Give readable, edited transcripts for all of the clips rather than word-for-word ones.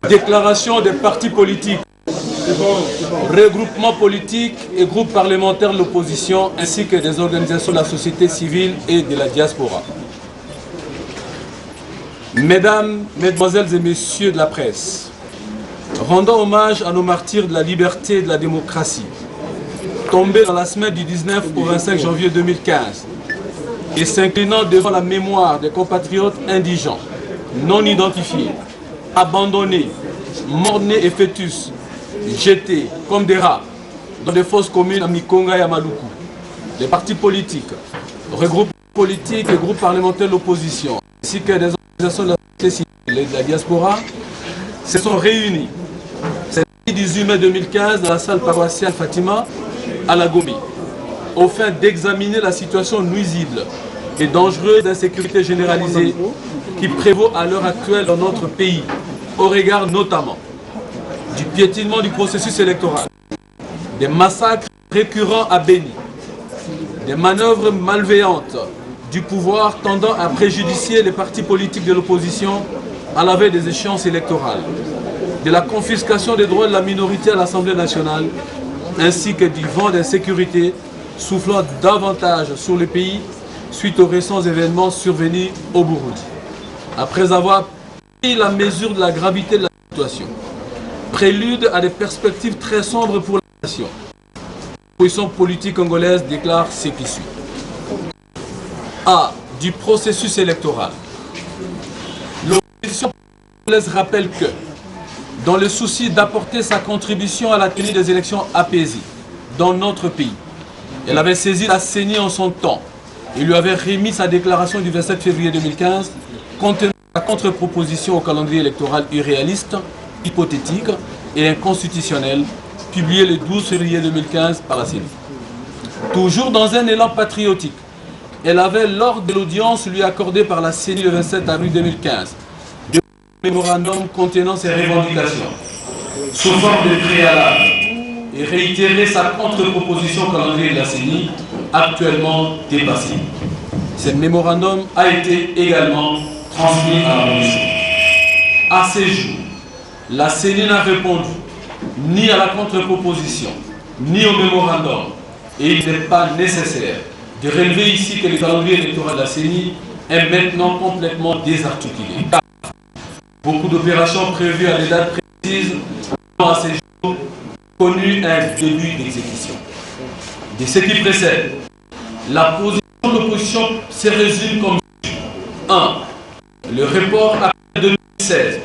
Déclaration des partis politiques, regroupements politiques et groupes parlementaires de l'opposition, ainsi que des organisations de la société civile et de la diaspora. Mesdames, Mesdemoiselles et Messieurs de la presse, rendant hommage à nos martyrs de la liberté et de la démocratie, tombés dans la semaine du 19 au 25 janvier 2015, et s'inclinant devant la mémoire des compatriotes indigents, non identifiés, abandonnés, morts-nés et fœtus, jetés comme des rats dans des fosses communes à Mikonga et à Maluku. Les partis politiques, regroupements politiques et groupes parlementaires de l'opposition, ainsi que des organisations de la société civile et de la diaspora, se sont réunis le 18 mai 2015 dans la salle paroissiale Fatima à la Gombe, au fin d'examiner la situation nuisible et dangereuse d'insécurité généralisée qui prévaut à l'heure actuelle dans notre pays, au regard notamment du piétinement du processus électoral, des massacres récurrents à Béni, des manœuvres malveillantes du pouvoir tendant à préjudicier les partis politiques de l'opposition à la veille des échéances électorales, de la confiscation des droits de la minorité à l'Assemblée nationale, ainsi que du vent d'insécurité soufflant davantage sur le pays suite aux récents événements survenus au Burundi. Après avoir pris la mesure de la gravité de la situation, prélude à des perspectives très sombres pour la nation, l'opposition politique congolaise déclare ce qui suit. A. Du processus électoral. L'opposition congolaise rappelle que, dans le souci d'apporter sa contribution à la tenue des élections apaisées dans notre pays, elle avait saisi la CENI en son temps et lui avait remis sa déclaration du 27 février 2015 contenant la contre-proposition au calendrier électoral irréaliste, hypothétique et inconstitutionnel, publiée le 12 février 2015 par la CENI. Toujours dans un élan patriotique, elle avait, lors de l'audience lui accordée par la CENI le 27 avril 2015, un mémorandum contenant ses revendications, sous forme de préalable, et réitéré sa contre-proposition au calendrier de la CENI, actuellement dépassée. Ce mémorandum a été également transmis à la commission. À ces jours, la CENI n'a répondu ni à la contre-proposition, ni au mémorandum, et il n'est pas nécessaire de relever ici que le calendrier électoral de la CENI est maintenant complètement désarticulé. Beaucoup d'opérations prévues à des dates précises ont à ces jours connu un début d'exécution. De ce qui précède, la position de l'opposition se résume comme 1. Le report à 2016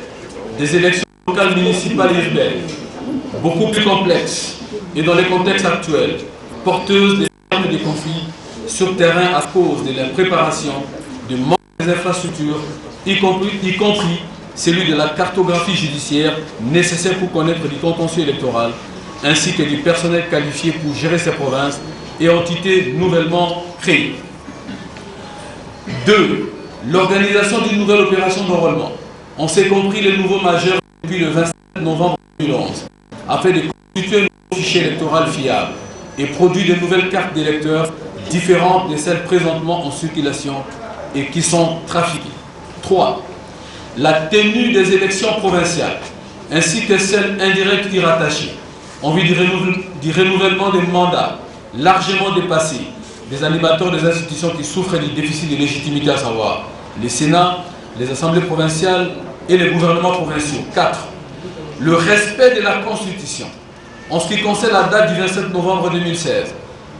des élections locales municipales et urbaines, beaucoup plus complexes et dans les contextes actuels, porteuses des conflits sur terrain à cause de la préparation, du manque des infrastructures, y compris celui de la cartographie judiciaire nécessaire pour connaître du contentieux électoral, ainsi que du personnel qualifié pour gérer ces provinces et entités nouvellement créées. 2. L'organisation d'une nouvelle opération d'enrôlement. On s'est compris les nouveaux majeurs depuis le 27 novembre 2011, afin de constituer un nouveau fichier électoral fiable et produire de nouvelles cartes d'électeurs différentes de celles présentement en circulation et qui sont trafiquées. 3. La tenue des élections provinciales, ainsi que celles indirectes y rattachées, en vue du renouvellement des mandats largement dépassés des animateurs des institutions qui souffrent du déficit de légitimité, à savoir les Sénats, les assemblées provinciales et les gouvernements provinciaux. 4. Le respect de la Constitution, en ce qui concerne la date du 27 novembre 2016,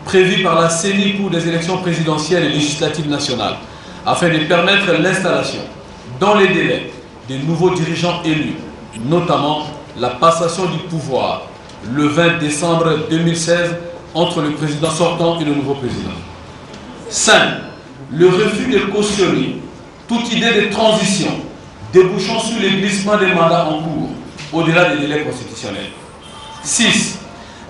prévue par la CENI pour des élections présidentielles et législatives nationales, afin de permettre l'installation, dans les délais, des nouveaux dirigeants élus, notamment la passation du pouvoir le 20 décembre 2016 entre le président sortant et le nouveau président. 5. Le refus de cautionner toute idée de transition débouchant sur le glissement des mandats en cours au-delà des délais constitutionnels. 6.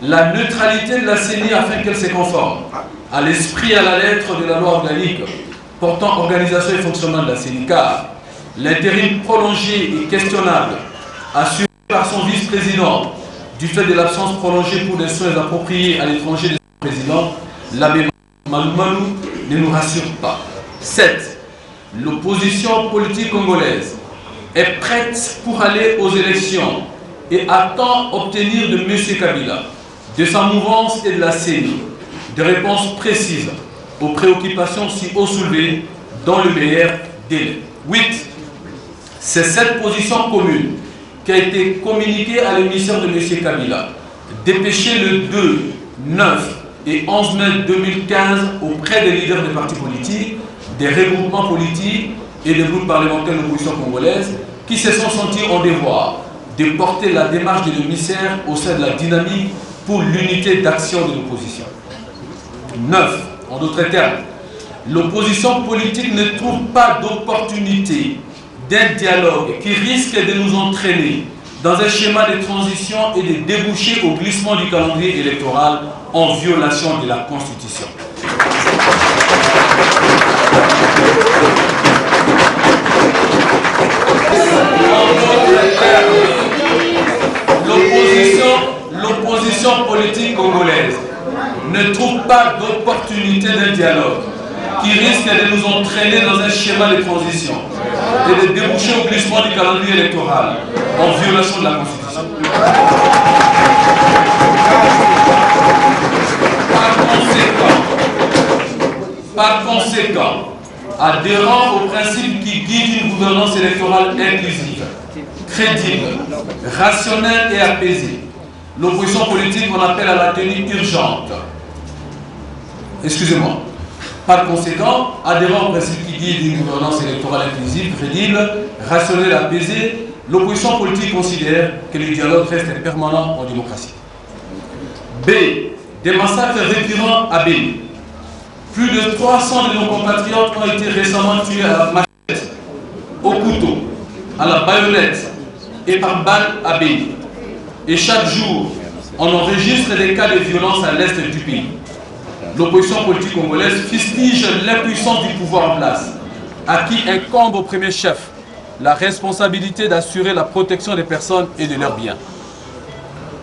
La neutralité de la CENI afin qu'elle se conforme à l'esprit et à la lettre de la loi organique portant organisation et fonctionnement de la CENI, car l'intérim prolongé et questionnable assuré par son vice-président du fait de l'absence prolongée pour des soins appropriés à l'étranger de son président, l'abbé Malou ne nous rassure pas. 7. L'opposition politique congolaise est prête pour aller aux élections et attend obtenir de M. Kabila, de sa mouvance et de la CENI, des réponses précises aux préoccupations si haut soulevées dans le meilleur délai. 8. C'est cette position commune qui a été communiquée à l'émission de M. Kabila, dépêchée le 2, 9 et 11 mai 2015 auprès des leaders des partis politiques, des regroupements politiques et des groupes parlementaires de l'opposition congolaise qui se sont sentis en devoir de porter la démarche de l'émissaire au sein de la dynamique pour l'unité d'action de l'opposition. 9. En d'autres termes, l'opposition politique ne trouve pas d'opportunité d'un dialogue qui risque de nous entraîner dans un schéma de transition et de déboucher au glissement du calendrier électoral en violation de la Constitution. L'opposition politique congolaise ne trouve pas d'opportunité d'un dialogue qui risque de nous entraîner dans un schéma de transition et de déboucher au glissement du calendrier électoral en violation de la Constitution. Par conséquent, adhérant aux principes qui guident une gouvernance électorale inclusive, crédible, rationnelle et apaisée, l'opposition politique en appelle à la tenue urgente. Excusez-moi. Par conséquent, adhérant aux principes qui guident une gouvernance électorale inclusive, crédible, rationnelle et apaisée, l'opposition politique considère que le dialogue reste permanent en démocratie. B. Des massacres récurrents à Béni. Plus de 300 de nos compatriotes ont été récemment tués à la machette, au couteau, à la baïonnette et par balle à Béni. Et chaque jour, on enregistre des cas de violence à l'est du pays. L'opposition politique congolaise fustige l'impuissance du pouvoir en place, à qui incombe au premier chef la responsabilité d'assurer la protection des personnes et de leurs biens.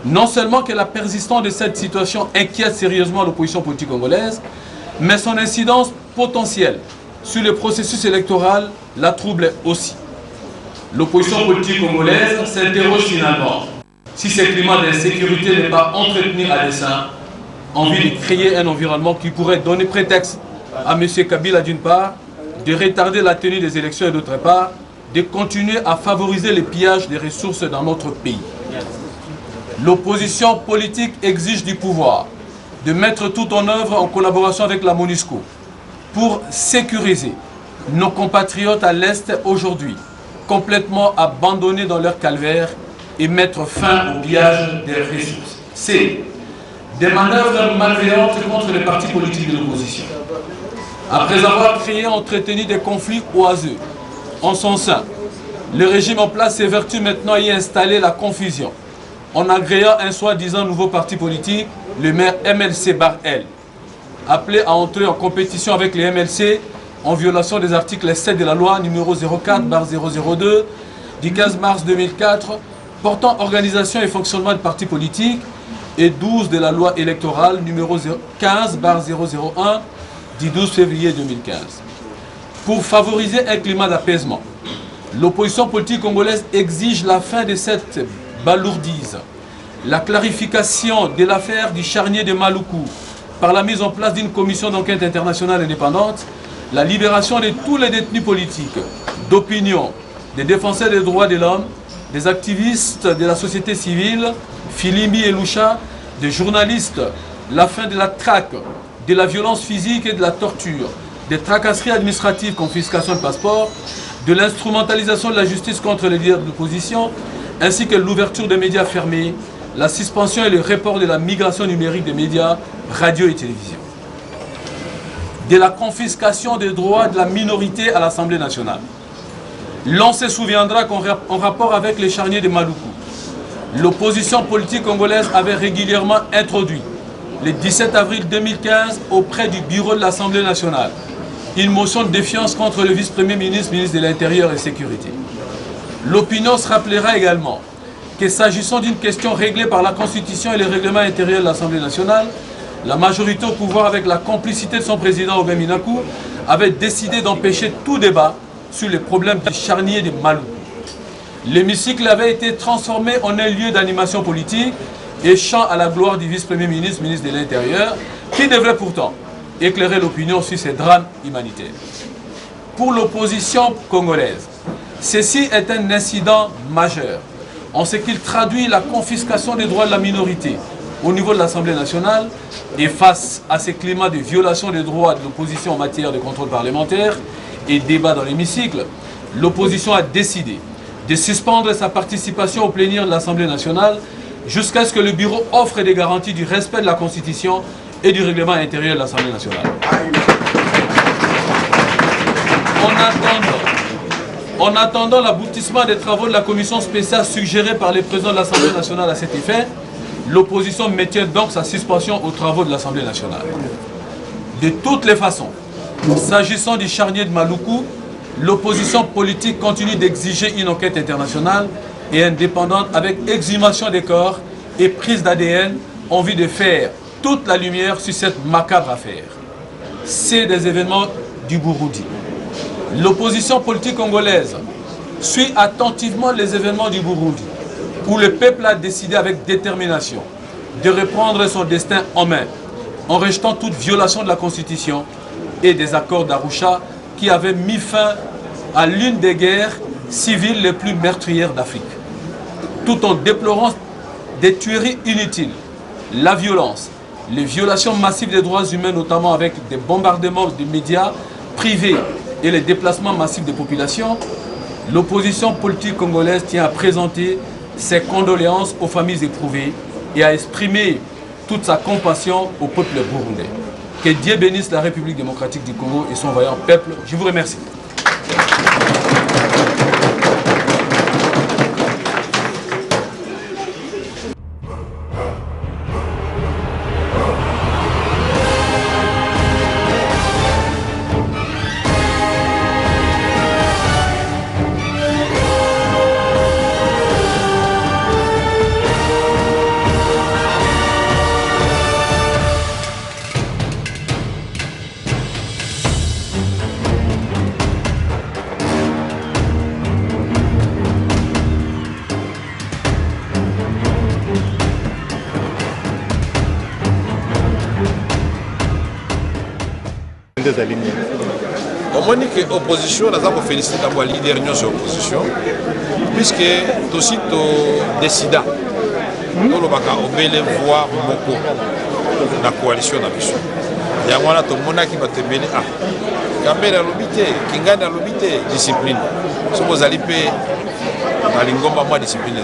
Non seulement que la persistance de cette situation inquiète sérieusement l'opposition politique congolaise, mais son incidence potentielle sur le processus électoral la trouble aussi. L'opposition politique congolaise s'interroge finalement si ce climat d'insécurité n'est pas entretenu à dessein en vue de créer un environnement qui pourrait donner prétexte à M. Kabila d'une part, de retarder la tenue des élections et d'autre part, de continuer à favoriser le pillage des ressources dans notre pays. L'opposition politique exige du pouvoir de mettre tout en œuvre en collaboration avec la MONUSCO pour sécuriser nos compatriotes à l'Est aujourd'hui, complètement abandonnés dans leur calvaire et mettre fin au pillage des ressources. C. Des manœuvres malveillantes contre les partis politiques de l'opposition. Après avoir créé et entretenu des conflits oiseux en son sein, le régime en place s'évertue maintenant à y installer la confusion en agréant un soi-disant nouveau parti politique, le maire MLC-L, appelé à entrer en compétition avec les MLC en violation des articles 7 de la loi numéro 04/002 du 15 mars 2004 portant organisation et fonctionnement de partis politiques et 12 de la loi électorale numéro 15/001 du 12 février 2015. Pour favoriser un climat d'apaisement, l'opposition politique congolaise exige la fin de cette balourdise, la clarification de l'affaire du charnier de Maluku par la mise en place d'une commission d'enquête internationale indépendante, la libération de tous les détenus politiques, d'opinion, des défenseurs des droits de l'homme, des activistes de la société civile, Filimbi et Loucha, des journalistes, la fin de la traque, de la violence physique et de la torture, des tracasseries administratives, confiscation de passeports, de l'instrumentalisation de la justice contre les leaders de l'opposition, ainsi que l'ouverture des médias fermés, la suspension et le report de la migration numérique des médias, radio et télévision. De la confiscation des droits de la minorité à l'Assemblée nationale. L'on se souviendra qu'en rapport avec les charniers de Maluku, l'opposition politique congolaise avait régulièrement introduit, le 17 avril 2015, auprès du bureau de l'Assemblée nationale, une motion de défiance contre le vice-premier ministre, ministre de l'Intérieur et Sécurité. L'opinion se rappellera également que s'agissant d'une question réglée par la Constitution et les règlements intérieurs de l'Assemblée nationale, la majorité au pouvoir, avec la complicité de son président Aubin Minakou, avait décidé d'empêcher tout débat sur les problèmes du charnier de Maluku. L'hémicycle avait été transformé en un lieu d'animation politique et chant à la gloire du vice-premier ministre, ministre de l'Intérieur, qui devrait pourtant éclairer l'opinion sur ces drames humanitaires. Pour l'opposition congolaise, ceci est un incident majeur, en ce qu'il traduit la confiscation des droits de la minorité au niveau de l'Assemblée nationale, et face à ces climats de violation des droits de l'opposition en matière de contrôle parlementaire et débat dans l'hémicycle, l'opposition a décidé de suspendre sa participation au plénière de l'Assemblée nationale jusqu'à ce que le bureau offre des garanties du respect de la Constitution et du règlement intérieur de l'Assemblée nationale. En attendant l'aboutissement des travaux de la commission spéciale suggérée par le président de l'Assemblée nationale à cet effet, l'opposition maintient donc sa suspension aux travaux de l'Assemblée nationale. De toutes les façons, s'agissant du charnier de Maluku, l'opposition politique continue d'exiger une enquête internationale et indépendante avec exhumation des corps et prise d'ADN en vue de faire toute la lumière sur cette macabre affaire. C'est des événements du Burundi. L'opposition politique congolaise suit attentivement les événements du Burundi, où le peuple a décidé avec détermination de reprendre son destin en main, en rejetant toute violation de la Constitution et des accords d'Arusha qui avaient mis fin à l'une des guerres civiles les plus meurtrières d'Afrique. Tout en déplorant des tueries inutiles, la violence, les violations massives des droits humains, notamment avec des bombardements de médias privés et les déplacements massifs des populations, l'opposition politique congolaise tient à présenter ses condoléances aux familles éprouvées et à exprimer toute sa compassion au peuple burundais. Que Dieu bénisse la République démocratique du Congo et son vaillant peuple. Je vous remercie. On dit que l'opposition, nous avons félicité d'abord la leader de l'opposition, puisque aussi nous décidons de voir beaucoup la coalition. Il y a un monde qui va te mener à Kambé à l'obité, Kingani à l'obité, discipline. Si vous allez payer dans l'ingomba, moi discipline.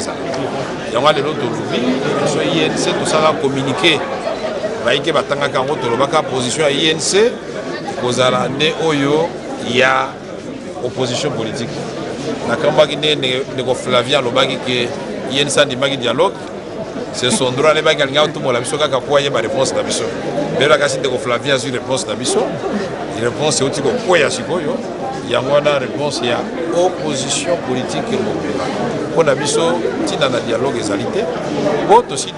Il y a un autre lobby, INC, tout ça va communiquer. Il y a une position à INC. Il y a opposition politique. Flavien il y a un dialogue. C'est son droit de faire une réponse. Mais la Flavien sur réponse. La réponse est aussi il y a une réponse, il y a opposition politique. Pour la dialogue égalité. Pour aussi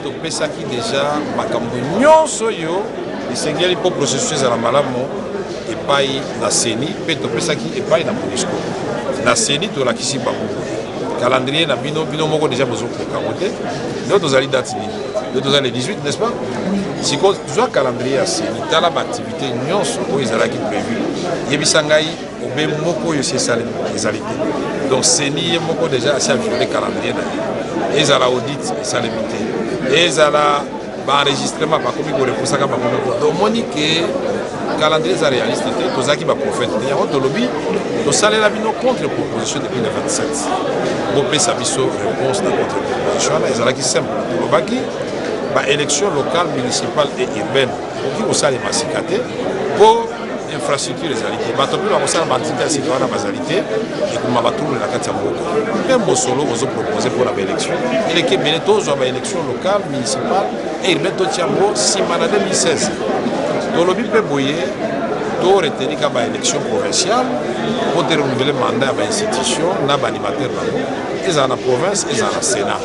déjà pour processus à la maladie. Et pas la CENI, et pas la MONUSCO. La CENI, tu as ici calendrier, na bino moko déjà besoin de carotter. Nous avons les dates, nous avons les 18, n'est-ce pas? Si tu as calendrier à CENI, tu as l'activité, nous avons prévu. Yebisangai, au même moko, il y a les alités. Donc CENI, moko déjà assez violé calendrier. Et ils ont l'audit, ils ont limité. Et ils ont l'enregistrement, par contre, ils ont ça. Donc, Monique, calendrier réaliste, tous qui va prophète. Il y a un lobby, nous allons la contre la proposition depuis le 27. Pour que ça réponse à contre proposition, ils ont qui simple. Élection locale, municipale et urbaine. Pour qui les massicater pour infrastructure les alités. Batopi va aussi l'identité à citoyen à basalité et comme va trouver la carte à Moko. Même au solo, vous proposez pour la élection. Il est que bientôt, vous avez élection locale, municipale et urbaine de Tiambo, 6 mois 2016. Dans le but de Boyer, tu as retenu une élection provinciale pour renouveler le mandat de l'institution, d'animateur, ils sont dans la province, ils sont dans le Sénat.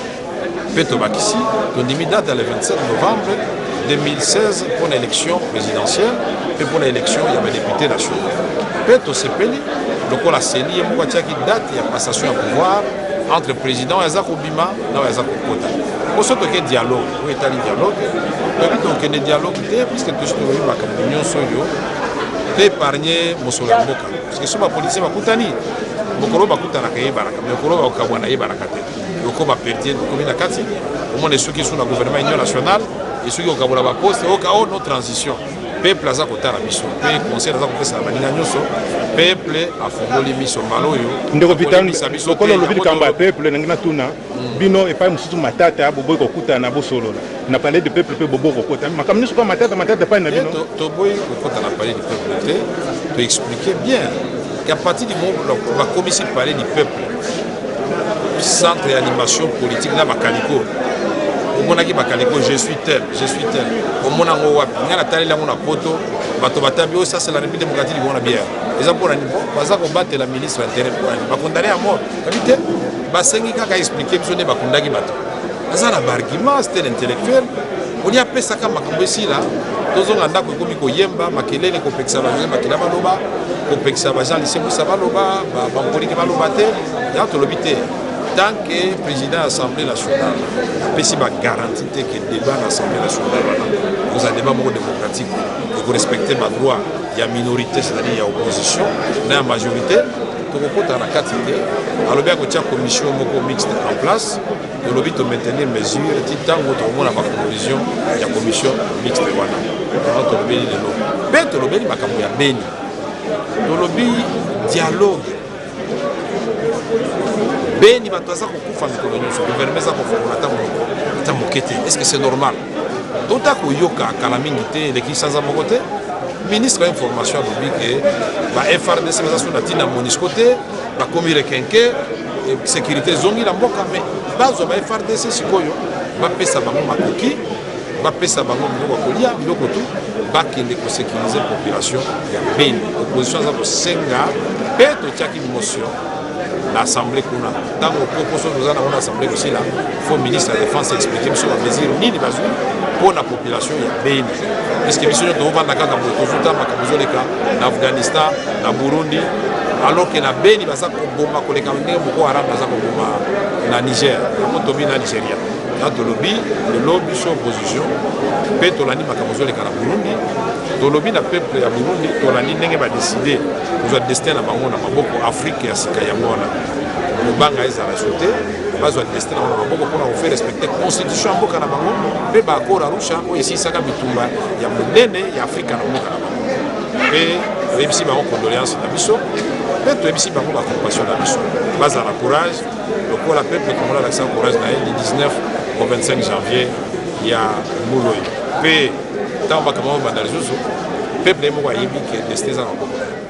Peto Bakissi, tu as date le 27 novembre 2016 pour l'élection présidentielle et pour l'élection, il y avait député national. Peto Sepeli, donc la CENI, il y a une date, il y a passation à pouvoir, entre le président et Azako Bima, et Azako Kota. Pour ce qui est dialogue, où est le dialogue, donc il y a des dialogues, puisque tout ce que vous avez comme union soyo, d'épargner Mossola Mboka. Parce que si ma police va coûter, Mokoro va coûter la caille baraka, Mokoro va Okawana et barakate. Yoko va perdre le commune Kati, au moins ceux qui sont dans le gouvernement union nationale, et ceux qui ont Kabola va poste, au cas où nos transitions. Peuple a kota la mission, peuple conseil a kopesa la baninga nyoso, peuple a fondoli mission maloyo. Ndeko vitani lokolo lobi kamba peuple ngina tuna bino et pas mususu matata boboy kokuta na bosolola. Na parlé de peuple pe bobo kokota. Makamni pas matata pas na bino. To boy kokota na parler du peuple te expliquer bien qu'à partir du moment où la commission parler du peuple, centre d'animation politique na bakaliko. Omonaki bakaliko je suis tel. Au mona ngo wapi ngana talela ngona poto bato batabi ça c'est la République démocratique du bière. Les gens pour la niveau baza combattre la ministre intérêt pour ba condamner à mort. Habité ba sengi kaka expliquer biso ne ba kondaki bato. Aza na bargument c'était l'intellectuel. On y a appelé ça comme makambo ici là. Tozo nganda ko komi ko yemba makelele ko peksa ba jema kilaba loba ko peksa ba Jean lycée Moussa baloba ba ngoli ke baloba te ya to lobité. Tant que président de l'Assemblée nationale, il y a une garantie que le débat de l'Assemblée nationale, vous avez un débat démocratique, que vous respectez ma droit, il y a minorité, c'est-à-dire il y a opposition, il y a majorité, donc vous avez la quantité. Alors bien que tu as une commission mixte en place, vous avez maintenir mesures, tant que vous avez une conclusion, il y a une commission mixte. Voilà. Donc vous avez dialogue. Beni bataza kokufa mikolo nyonso gouvernement za kofungola ta mokete. Est-ce que c'est normal? Tota koyoka kala mingi te leki sanza moko te. Ministre information lobi ke ba FRDC baza sona tina Monisco te ba komi rekenke sécurité zongi la mboka mais bazo ba FRDC sikoyo ba pesa bango makoki ba pesa bango biloko kolia biloko tu ba kende ko sécuriser population ya Beni. Opposition za ko senga peto tiaki motion. L'Assemblée qu'on a. Dans nos propositions, nous avons l'Assemblée aussi là. Il faut le ministre de la Défense expliquer sur la mesure ni les bazou pour la population il y a bien. Parce que mission de Ovan Naka Kabutozuta, Makabuzoleka, l'Afghanistan, la Burundi, alors que la Béni va s'accombouma, que les Camerounais beaucoup arabes va s'accombouma, la Niger, la Montobi, la Nigeria. Dans le lobby sur opposition, peut Tolani Makabuzoleka la Burundi, Tolobi na peuple ya Burundi, Tolani n'enge va décider, nous avons destiné à Bango, à beaucoup Afrique et à Sikayamona. Le banga est à la sauté, nous avons destiné à beaucoup pour faire respecter la constitution à Boka na Bango, mais Bakora Rusha, ici Saka Bitumba, il y a Moudene, il y a Afrique à Boka na Bango. Et le MC Bango condoléances à Bisso, mais le MC Bango la compassion à Bisso. Base à la courage, le coup la peuple comme on a l'accent courage du 19 au 25 janvier, il y a Mouloy. Tant que le peuple est mort, il y a des destins à